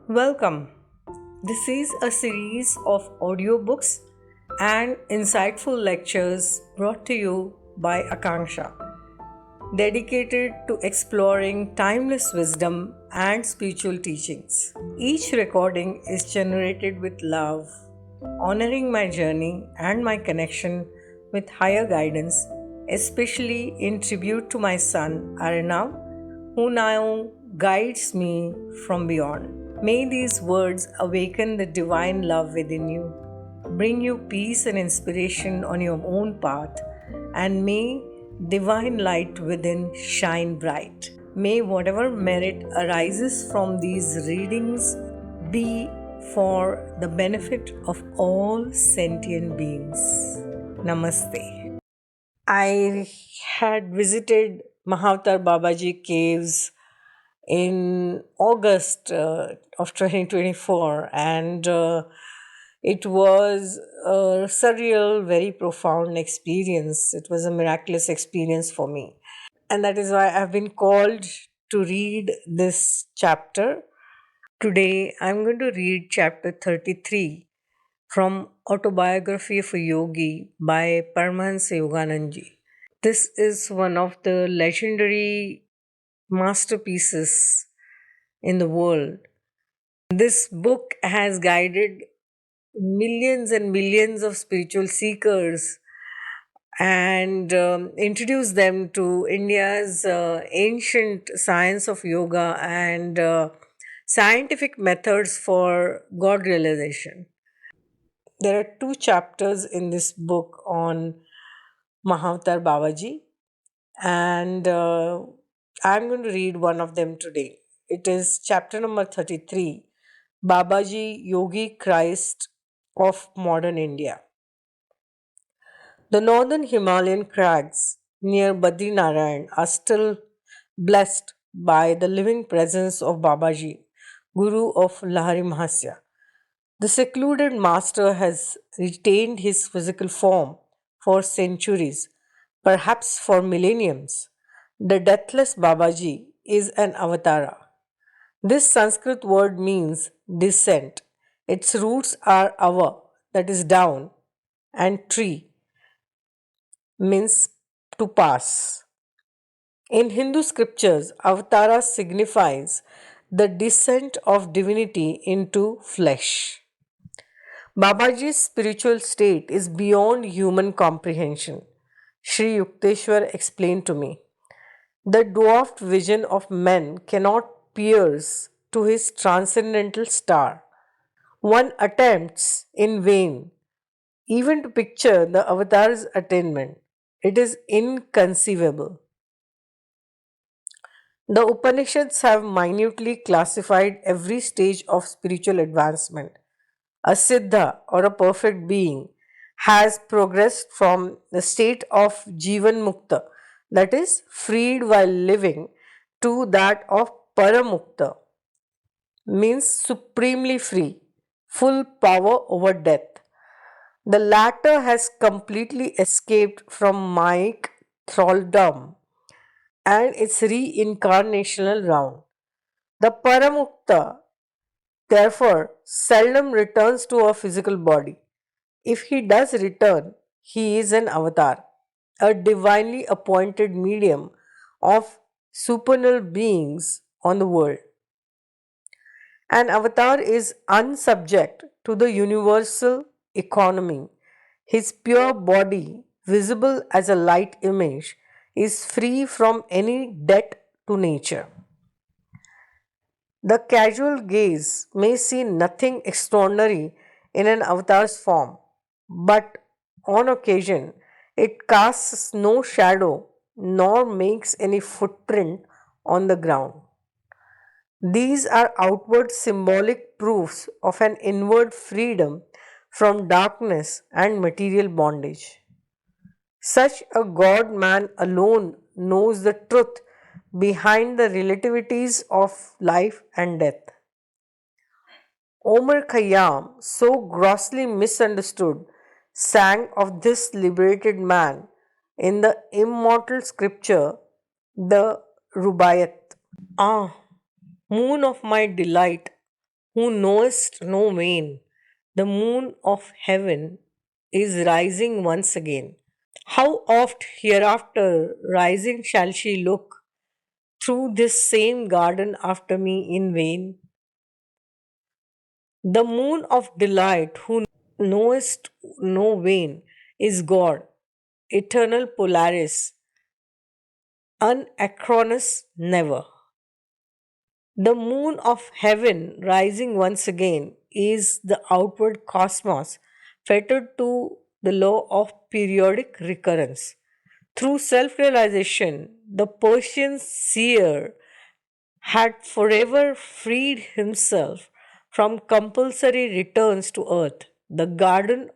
Welcome. This is a series of audiobooks and insightful lectures brought to you by Akanksha, dedicated to exploring timeless wisdom and spiritual teachings. Each recording is generated with love, honoring my journey and my connection with higher guidance, especially in tribute to my son Arnav, who now guides me from beyond. May these words awaken the divine love within you, bring you peace and inspiration on your own path, and may divine light within shine bright. May whatever merit arises from these readings be for the benefit of all sentient beings. Namaste. I had visited Mahavatar Babaji caves in August of 2024, and it was a surreal, very profound experience. It was a miraculous experience for me, and that is why I've been called to read this chapter. Today, I'm going to read chapter 33 from Autobiography of a Yogi by Paramahansa Yogananda. This is one of the legendary masterpieces in the world. This book has guided millions and millions of spiritual seekers and introduced them to India's ancient science of yoga and scientific methods for God realization. There are two chapters in this book on Mahavatar Babaji, and I'm going to read one of them today. It is chapter number 33, Babaji Yogi Christ of Modern India. The northern Himalayan crags near Badrinarayan are still blessed by the living presence of Babaji, Guru of Lahari Mahasya. The secluded master has retained his physical form for centuries, perhaps for millenniums. The Deathless Babaji is an avatara. This Sanskrit word means descent. Its roots are ava, that is down, and tree means to pass. In Hindu scriptures, avatara signifies the descent of divinity into flesh. Babaji's spiritual state is beyond human comprehension. Sri Yukteswar explained to me. The dwarfed vision of men cannot pierce to his transcendental star. One attempts in vain even to picture the avatar's attainment. It is inconceivable. The Upanishads have minutely classified every stage of spiritual advancement. A siddha or a perfect being has progressed from the state of Jivan Mukta, that is, freed while living, to that of Paramukta, means supremely free, full power over death. The latter has completely escaped from Mike thraldom and its reincarnational round. The Paramukta, therefore, seldom returns to a physical body. If he does return, he is an avatar, a divinely appointed medium of supernal beings on the world. An avatar is unsubject to the universal economy. His pure body, visible as a light image, is free from any debt to nature. The casual gaze may see nothing extraordinary in an avatar's form, but on occasion it casts no shadow nor makes any footprint on the ground. These are outward symbolic proofs of an inward freedom from darkness and material bondage. Such a God man alone knows the truth behind the relativities of life and death. Omar Khayyam, so grossly misunderstood, sang of this liberated man in the immortal scripture, the Rubaiyat. Ah, moon of my delight, who knowest no wane, the moon of heaven is rising once again. How oft hereafter rising shall she look through this same garden after me in vain? The moon of delight, who knowest no wane, is God, eternal Polaris, unachronous never. The moon of heaven rising once again is the outward cosmos fettered to the law of periodic recurrence. Through self realization, the Persian seer had forever freed himself from compulsory returns to earth, the garden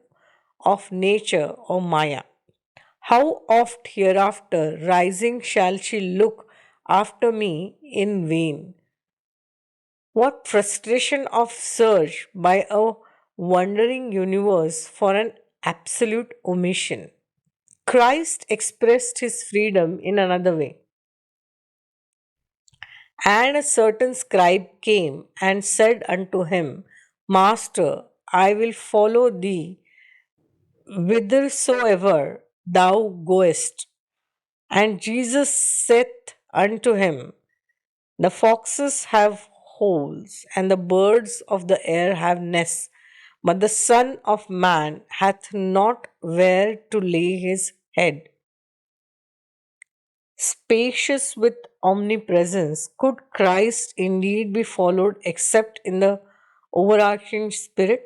of nature or Maya. How oft hereafter rising shall she look after me in vain? What frustration of search by a wandering universe for an absolute omission. Christ expressed his freedom in another way. And a certain scribe came and said unto him, Master, I will follow thee whithersoever thou goest. And Jesus saith unto him, The foxes have holes, and the birds of the air have nests, but the Son of Man hath not where to lay his head. Spacious with omnipresence, could Christ indeed be followed except in the overarching spirit?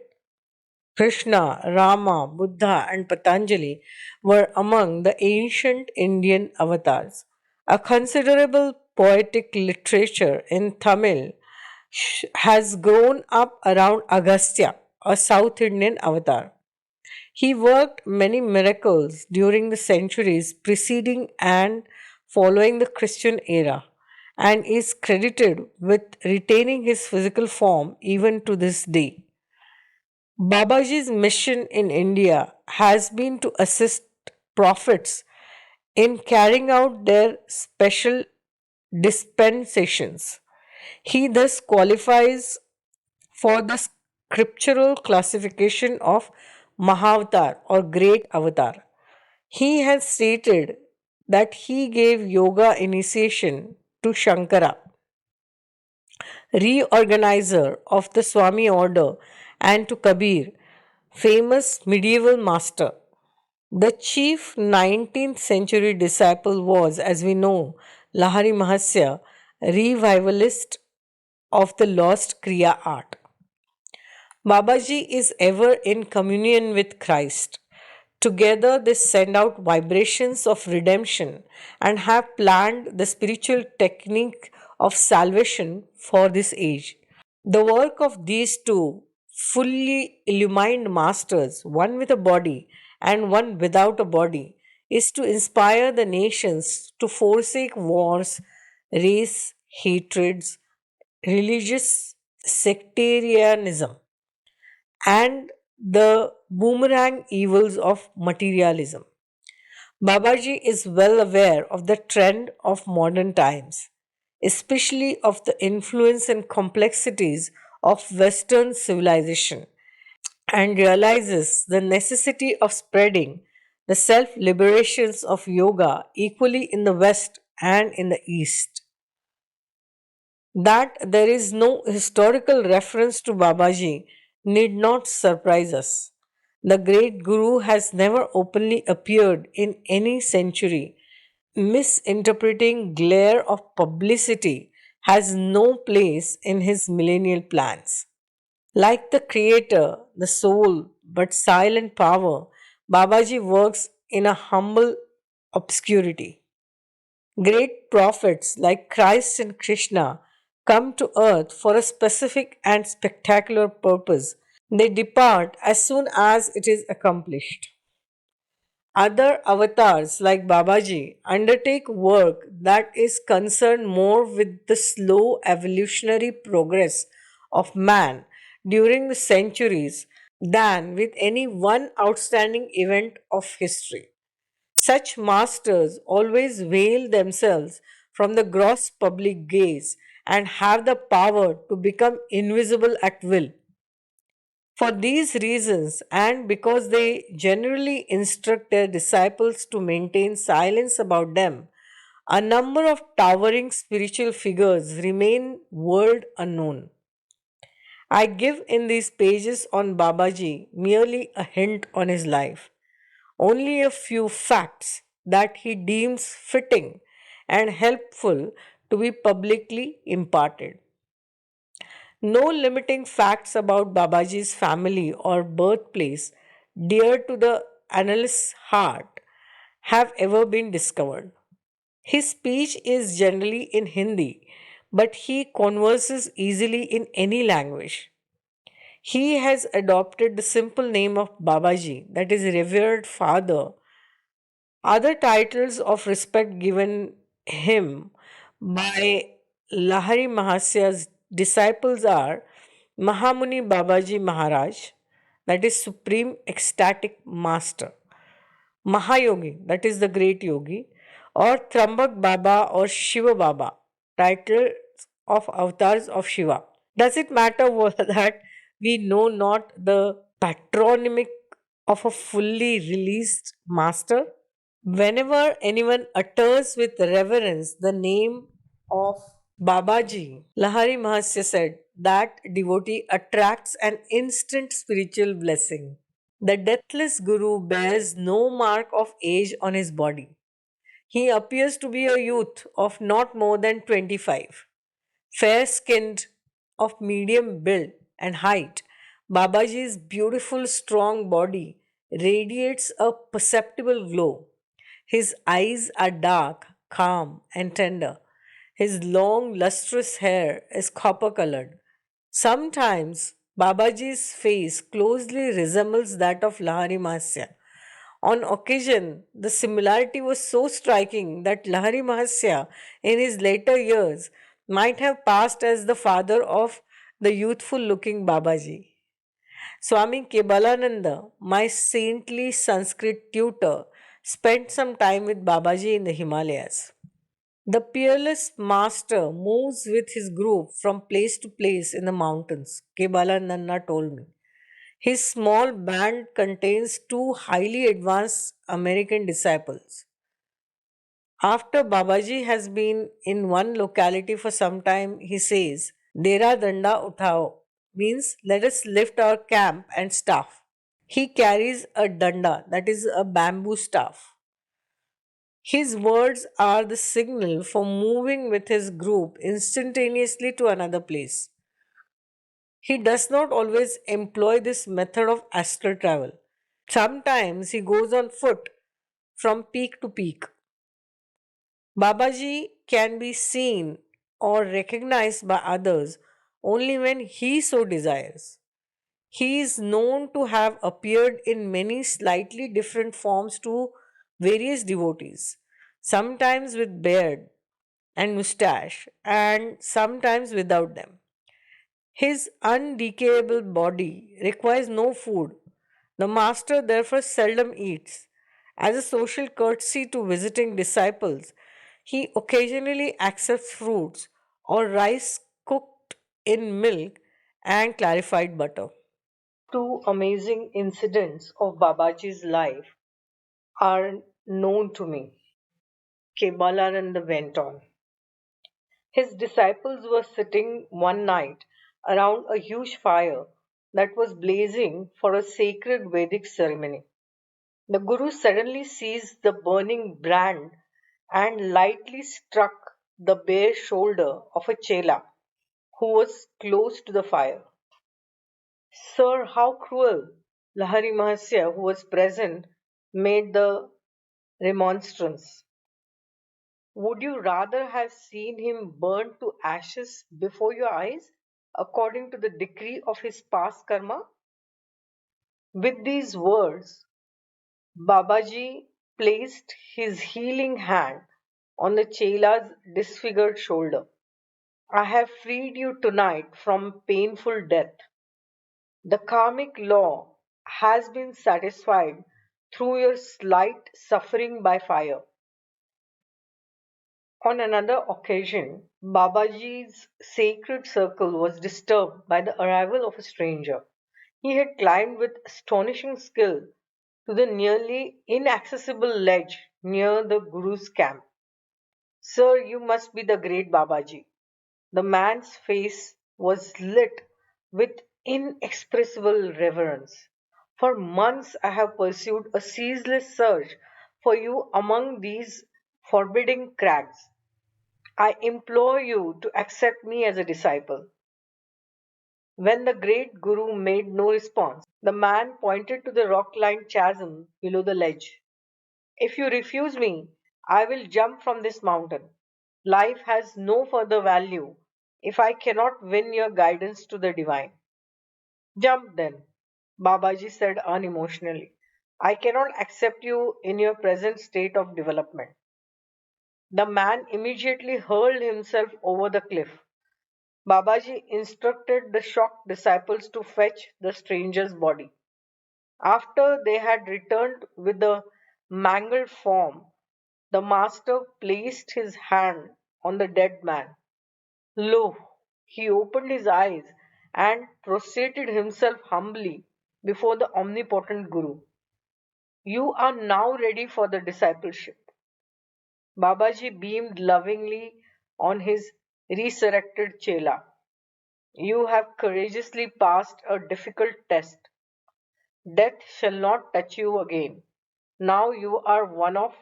Krishna, Rama, Buddha, and Patanjali were among the ancient Indian avatars. A considerable poetic literature in Tamil has grown up around Agastya, a South Indian avatar. He worked many miracles during the centuries preceding and following the Christian era and is credited with retaining his physical form even to this day. Babaji's mission in India has been to assist prophets in carrying out their special dispensations. He thus qualifies for the scriptural classification of Mahavatar or Great Avatar. He has stated that he gave yoga initiation to Shankara, reorganizer of the Swami order, and to Kabir, famous medieval master. The chief 19th century disciple was, as we know, Lahari Mahasya, revivalist of the lost Kriya art. Babaji is ever in communion with Christ. Together, they send out vibrations of redemption and have planned the spiritual technique of salvation for this age. The work of these two fully illumined masters, one with a body and one without a body, is to inspire the nations to forsake wars, race hatreds, religious sectarianism, and the boomerang evils of materialism. Babaji is well aware of the trend of modern times, especially of the influence and complexities of Western civilization, and realizes the necessity of spreading the self liberations of yoga equally in the West and in the East. That there is no historical reference to Babaji need not surprise us. The great Guru has never openly appeared in any century. Misinterpreting glare of publicity has no place in his millennial plans. Like the creator, the soul, but silent power, Babaji works in a humble obscurity. Great prophets like Christ and Krishna come to earth for a specific and spectacular purpose. They depart as soon as it is accomplished. Other avatars like Babaji undertake work that is concerned more with the slow evolutionary progress of man during the centuries than with any one outstanding event of history. Such masters always veil themselves from the gross public gaze and have the power to become invisible at will. For these reasons, and because they generally instruct their disciples to maintain silence about them, a number of towering spiritual figures remain world unknown. I give in these pages on Babaji merely a hint on his life, only a few facts that he deems fitting and helpful to be publicly imparted. No limiting facts about Babaji's family or birthplace, dear to the analyst's heart, have ever been discovered. His speech is generally in Hindi, but he converses easily in any language. He has adopted the simple name of Babaji, that is, revered father. Other titles of respect given him by Lahari Mahasya's disciples are Mahamuni Babaji Maharaj, that is Supreme Ecstatic Master, Mahayogi, that is the Great Yogi, or Trambak Baba or Shiva Baba, titles of avatars of Shiva. Does it matter that we know not the patronymic of a fully released master? Whenever anyone utters with reverence the name of Babaji, Lahari Mahasya said that devotee attracts an instant spiritual blessing. The deathless Guru bears no mark of age on his body. He appears to be a youth of not more than 25. Fair skinned, of medium build and height, Babaji's beautiful, strong body radiates a perceptible glow. His eyes are dark, calm, and tender. His long, lustrous hair is copper colored. Sometimes Babaji's face closely resembles that of Lahari Mahasya. On occasion, the similarity was so striking that Lahari Mahasya, in his later years, might have passed as the father of the youthful looking Babaji. Swami Kebalananda, my saintly Sanskrit tutor, spent some time with Babaji in the Himalayas. The peerless master moves with his group from place to place in the mountains, Kebalananda told me. His small band contains two highly advanced American disciples. After Babaji has been in one locality for some time, he says, Dera Danda Uthao means let us lift our camp and staff. He carries a danda, that is a bamboo staff. His words are the signal for moving with his group instantaneously to another place. He does not always employ this method of astral travel. Sometimes he goes on foot from peak to peak. Babaji can be seen or recognized by others only when he so desires. He is known to have appeared in many slightly different forms to various devotees, sometimes with beard and mustache, and sometimes without them. His undecayable body requires no food. The master therefore seldom eats. As a social courtesy to visiting disciples, he occasionally accepts fruits or rice cooked in milk and clarified butter. Two amazing incidents of Babaji's life are known to me. Kebalananda went on. His disciples were sitting one night around a huge fire that was blazing for a sacred Vedic ceremony. The Guru suddenly seized the burning brand and lightly struck the bare shoulder of a chela who was close to the fire. Sir, how cruel! Lahari Mahasya, who was present, made the remonstrance. Would you rather have seen him burned to ashes before your eyes, according to the decree of his past karma? With these words, Babaji placed his healing hand on the chela's disfigured shoulder. I have freed you tonight from painful death. The karmic law has been satisfied through your slight suffering by fire. On another occasion, Babaji's sacred circle was disturbed by the arrival of a stranger. He had climbed with astonishing skill to the nearly inaccessible ledge near the Guru's camp. Sir, you must be the great Babaji. The man's face was lit with inexpressible reverence. For months I have pursued a ceaseless search for you among these forbidding crags. I implore you to accept me as a disciple. When the great Guru made no response, the man pointed to the rock lined chasm below the ledge. If you refuse me, I will jump from this mountain. Life has no further value if I cannot win your guidance to the divine. Jump then, Babaji said unemotionally. I cannot accept you in your present state of development. The man immediately hurled himself over the cliff. Babaji instructed the shocked disciples to fetch the stranger's body. After they had returned with the mangled form, the master placed his hand on the dead man. Lo, he opened his eyes and prostrated himself humbly before the omnipotent Guru. You are now ready for the discipleship. Babaji beamed lovingly on his resurrected chela. You have courageously passed a difficult test. Death shall not touch you again. Now you are one of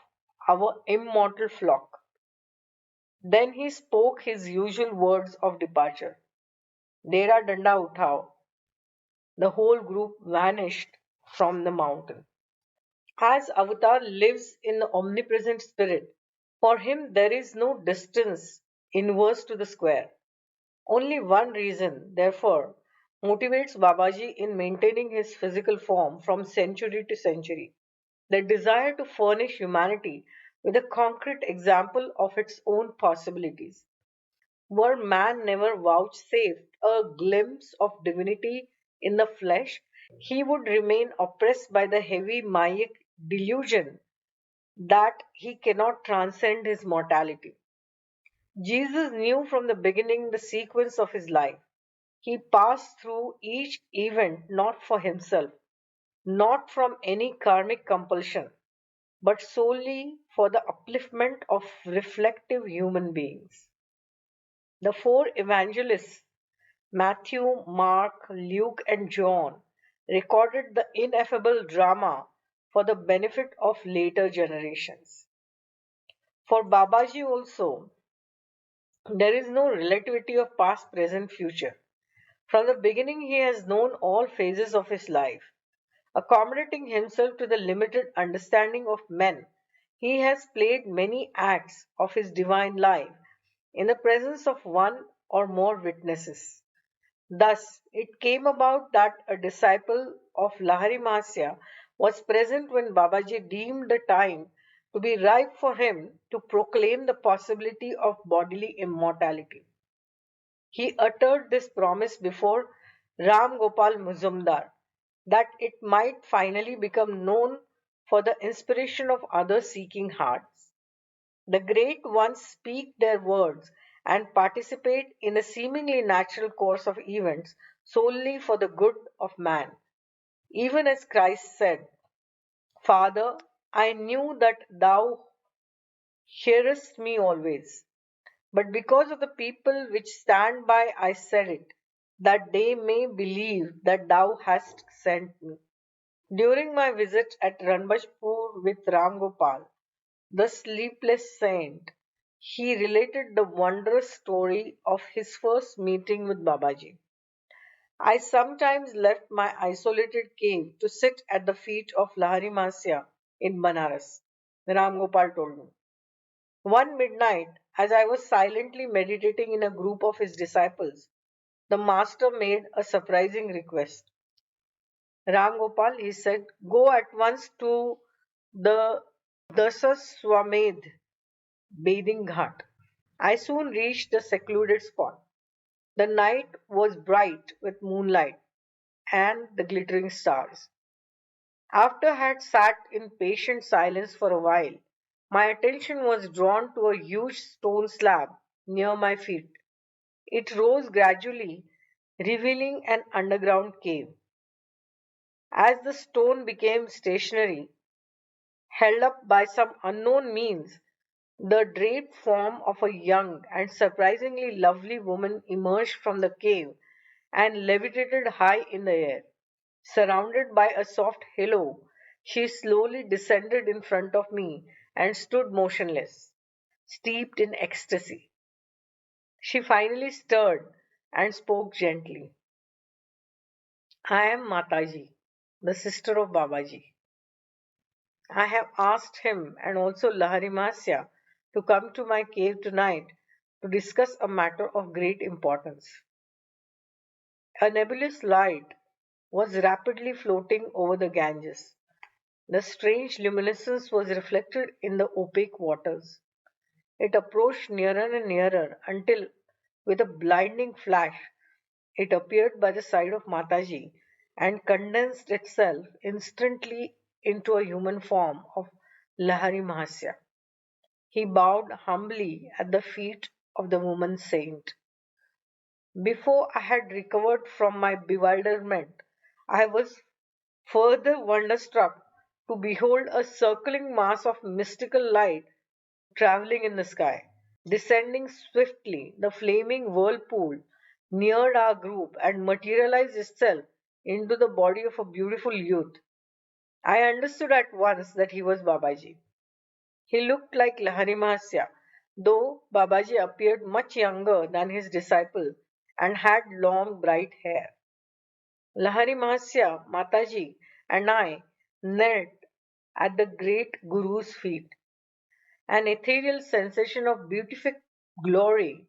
our immortal flock. Then he spoke his usual words of departure. Dera danda uthao. The whole group vanished from the mountain. As Avatar lives in the omnipresent spirit, for him there is no distance inverse to the square. Only one reason, therefore, motivates Babaji in maintaining his physical form from century to century: the desire to furnish humanity with a concrete example of its own possibilities. Were man never vouchsafed a glimpse of divinity in the flesh, he would remain oppressed by the heavy Mayic delusion that he cannot transcend his mortality. Jesus knew from the beginning the sequence of his life. He passed through each event not for himself, not from any karmic compulsion, but solely for the upliftment of reflective human beings. The four evangelists, Matthew, Mark, Luke, and John, recorded the ineffable drama for the benefit of later generations. For Babaji also, there is no relativity of past, present, future. From the beginning, he has known all phases of his life. Accommodating himself to the limited understanding of men, he has played many acts of his divine life in the presence of one or more witnesses. Thus, it came about that a disciple of Lahari Mahasya was present when Babaji deemed the time to be ripe for him to proclaim the possibility of bodily immortality. He uttered this promise before Ram Gopal Muzumdar that it might finally become known for the inspiration of other seeking hearts. The great ones speak their words and participate in a seemingly natural course of events solely for the good of man. Even as Christ said, Father, I knew that thou hearest me always, but because of the people which stand by, I said it, that they may believe that thou hast sent me. During my visit at Ranbajpur with Ram Gopal, the sleepless saint, he related the wondrous story of his first meeting with Babaji. I sometimes left my isolated cave to sit at the feet of Lahari Masya in Banaras, Ram Gopal told me. One midnight, as I was silently meditating in a group of his disciples, the master made a surprising request. Ram Gopal, he said, go at once to the Dasaswamedh bathing ghat. I soon reached the secluded spot. The night was bright with moonlight and the glittering stars. After I had sat in patient silence for a while, My attention was drawn to a huge stone slab near my feet. It rose gradually, revealing an underground cave. As the stone became stationary, held up by some unknown means, the draped form of a young and surprisingly lovely woman emerged from the cave and levitated high in the air. Surrounded by a soft halo, she slowly descended in front of me and stood motionless, steeped in ecstasy. She finally stirred and spoke gently. I am Mataji, the sister of Babaji. I have asked him and also Laharimasya to come to my cave tonight to discuss a matter of great importance. A nebulous light was rapidly floating over the Ganges. The strange luminescence was reflected in the opaque waters. It approached nearer and nearer until, with a blinding flash, it appeared by the side of Mataji and condensed itself instantly into a human form of Lahari Mahasya. He bowed humbly at the feet of the woman saint. Before I had recovered from my bewilderment, I was further wonderstruck to behold a circling mass of mystical light traveling in the sky. Descending swiftly, the flaming whirlpool neared our group and materialized itself into the body of a beautiful youth. I understood at once that he was Babaji. He looked like Laharimasya, though Babaji appeared much younger than his disciple and had long bright hair. Laharimasya, Mataji, and I knelt at the great Guru's feet. An ethereal sensation of beatific glory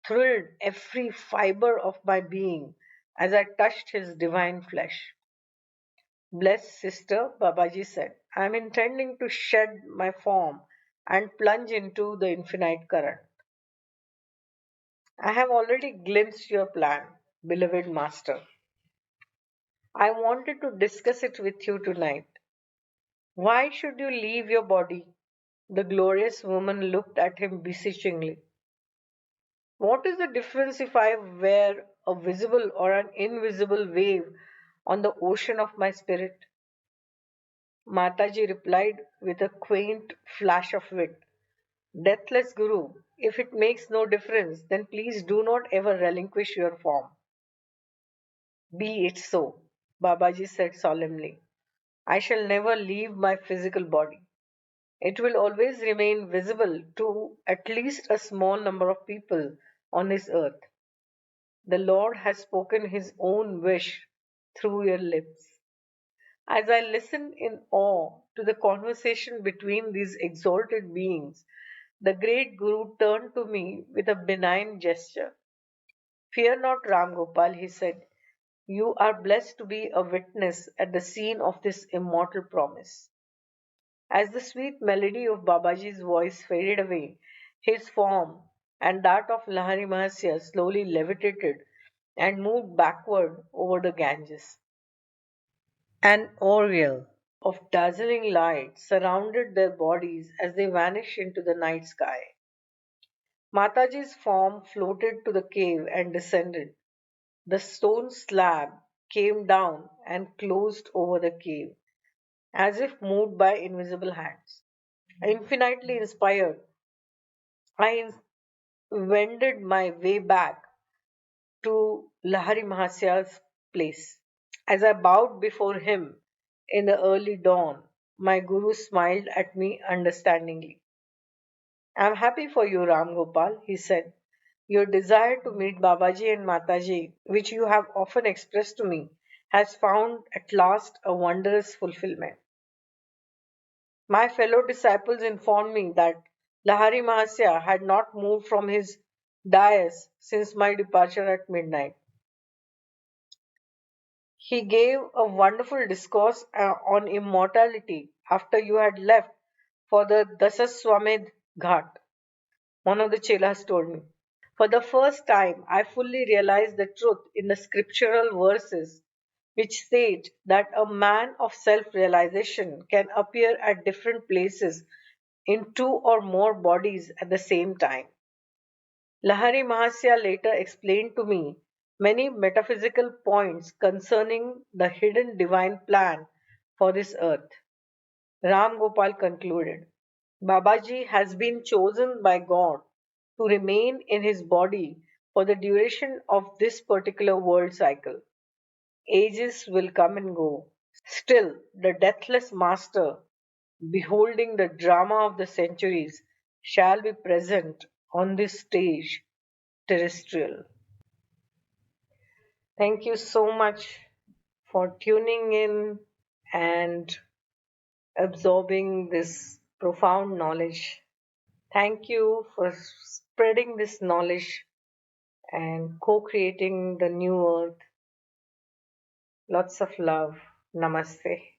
thrilled every fiber of my being as I touched his divine flesh. Blessed sister, Babaji said, I am intending to shed my form and plunge into the infinite current. I have already glimpsed your plan, beloved master. I wanted to discuss it with you tonight. Why should you leave your body? The glorious woman looked at him beseechingly. What is the difference if I were a visible or an invisible wave on the ocean of my spirit? Mataji replied with a quaint flash of wit. Deathless Guru, if it makes no difference, then please do not ever relinquish your form. Be it so, Babaji said solemnly. I shall never leave my physical body. It will always remain visible to at least a small number of people on this earth. The Lord has spoken his own wish through your lips. As I listened in awe to the conversation between these exalted beings, the great Guru turned to me with a benign gesture. Fear not, Ram Gopal, he said. You are blessed to be a witness at the scene of this immortal promise. As the sweet melody of Babaji's voice faded away, his form and that of Lahari Mahasya slowly levitated and moved backward over the Ganges. An aureole of dazzling light surrounded their bodies as they vanished into the night sky. Mataji's form floated to the cave and descended. The stone slab came down and closed over the cave, as if moved by invisible hands. Infinitely inspired, I wended my way back to Lahari Mahasya's place. As I bowed before him in the early dawn, my Guru smiled at me understandingly. I am happy for you, Ram Gopal, he said. Your desire to meet Babaji and Mataji, which you have often expressed to me, has found at last a wondrous fulfillment. My fellow disciples informed me that Lahari Mahasya had not moved from his dais since my departure at midnight. He gave a wonderful discourse on immortality after you had left for the Dasaswamedh Ghat, one of the chelas told me. For the first time, I fully realized the truth in the scriptural verses which state that a man of self realization can appear at different places in two or more bodies at the same time. Lahari Mahasya later explained to me many metaphysical points concerning the hidden divine plan for this earth. Ram Gopal concluded, Babaji has been chosen by God to remain in his body for the duration of this particular world cycle. Ages will come and go. Still, the deathless master, beholding the drama of the centuries, shall be present on this stage terrestrial. Thank you so much for tuning in and absorbing this profound knowledge. Thank you for spreading this knowledge and co creating the new earth. Lots of love. Namaste.